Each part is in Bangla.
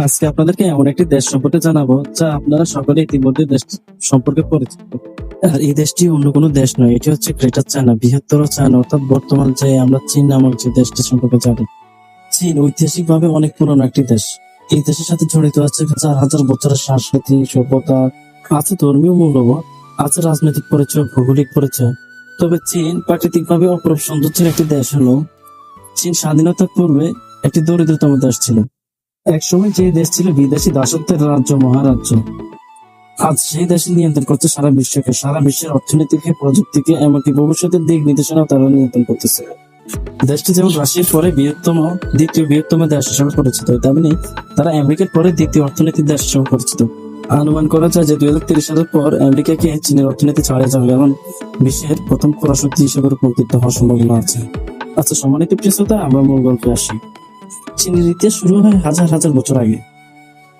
আজকে আপনাদেরকে এমন একটি দেশ সম্পর্কে জানাবো যা আপনারা সকলে ইতিমধ্যে দেশ সম্পর্কে পরিচিত। আর এই দেশটি অন্য কোনো দেশ নয়, এটি হচ্ছে গ্রেটার চায়না, বৃহত্তর চায়না, অর্থাৎ বর্তমান যে আমরা চীন নামক যে দেশটি সম্পর্কে জানি। চীন ঐতিহাসিকভাবে অনেক পুরনো একটি দেশ। এই দেশের সাথে জড়িত আছে হাজার হাজার বছরের সাংস্কৃতিক সভ্যতা, আছে ধর্মীয় মূল্যবোধ, আছে রাজনৈতিক পরিচয়, ভৌগোলিক পরিচয়। তবে চীন প্রাকৃতিকভাবে অপরূপ সৌন্দর্যের একটি দেশ হলো। চীন স্বাধীনতার পূর্বে একটি দরিদ্রতম দেশ ছিল। একসময় যে দেশ ছিল বিদেশি দাসত্বের রাজ্য, মহারাজ্য। আজ সেই দেশ নিয়ন্ত্রণ করছে সারা বিশ্বকে, সারা বিশ্বের অর্থনীতিকে, প্রযুক্তিকে, এমনকি ভবিষ্যতের দিক নির্দেশনা তারা নিয়ন্ত্রণ করতেছে। দেশটি যেমন রাশিয়ার পরে দ্বিতীয় বৃহত্তম দেশ হিসেবে পরিচিত, তেমনি তারা আমেরিকার পরে দ্বিতীয় অর্থনৈতিক দেশ হিসেবে পরিচিত। অনুমান করা যায় যে 2030 সালের পর আমেরিকাকে চীনের অর্থনীতি ছাড়িয়ে যাবে এবং বিশ্বের প্রথম পরাশক্তি হিসেবে রূপান্তরিত হওয়ার সম্ভাবনা আছে। আচ্ছা, সম্মানিত প্রিয় শ্রোতা, আমরা মূল গল্পে আসি। চীনের ইতিহাস শুরু হয় হাজার হাজার বছর আগে।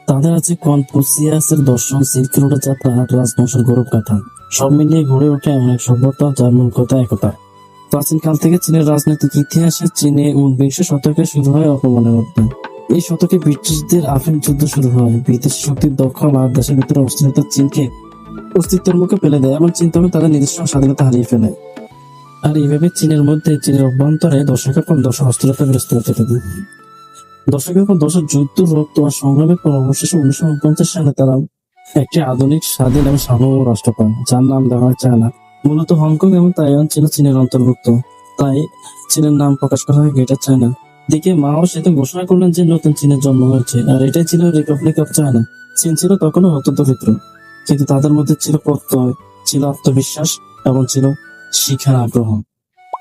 তাদের আছে কনফুসিয়াসের দর্শন, সিল্ক রোডের যাত্রা আর রাজবংশের গৌরব গাথা। সব মিলিয়ে গড়ে ওঠে এমন এক সভ্যতা যার মূল কথা একতা। প্রাচীন কাল থেকে চীনের রাজনৈতিক ইতিহাসে চীনে 19 শতকে শুরু হয় অপমানের অধ্যায়। এই শতকে ব্রিটিশদের আফিম যুদ্ধ শুরু হয়। বিদেশি শক্তির দখল আর দেশের ভিতরে অস্থিরতা চীনকে অস্তিত্বের মুখে ফেলে দেয়, এমন চিন্তা তারা নিজস্ব স্বাধীনতা হারিয়ে ফেলে। আর এইভাবে চীনের অভ্যন্তরে দশকের পর দশক অস্থিরতাগ্রস্ত হতে থাকে। দশকের পর দশক যুদ্ধ, রক্ত আর সংগ্রামের পর অবশেষে 1949 সালে তারা একটি আধুনিক, স্বাধীন এবং সার্বভৌম রাষ্ট্র পায়, যার নাম দেওয়া হয় চায়না। মূলত হংকং এবং তাইওয়ান ছিল চীনের অন্তর্ভুক্ত, তাই চীনের নাম প্রকাশ করা হয় গ্রেটার চায়না। দিকে মাও সেদিন ঘোষণা করলেন যে নতুন চীনের জন্ম হয়েছে, আর এটাই ছিল রিপাবলিক অফ চায়না। চীন ছিল তখনও অত্যন্ত দরিদ্র, কিন্তু তাদের মধ্যে ছিল প্রত্যয়, ছিল আত্মবিশ্বাস এবং ছিল শিক্ষার আগ্রহ।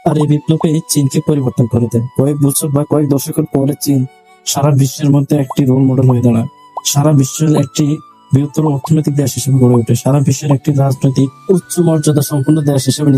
আর এই বিপ্লবে চীনকে পরিবর্তন করে দেয়। কয়েক বছর বা কয়েক দশকের পরে চীন সারা বিশ্বের মধ্যে একটি রোল মডেল হয়ে দাঁড়ায়। সারা বিশ্বের একটি বৃহত্তর অর্থনৈতিক দেশ হিসেবে গড়ে ওঠে। সারা বিশ্বের একটি রাজনৈতিক উচ্চ মর্যাদা সম্পন্ন দেশ হিসেবে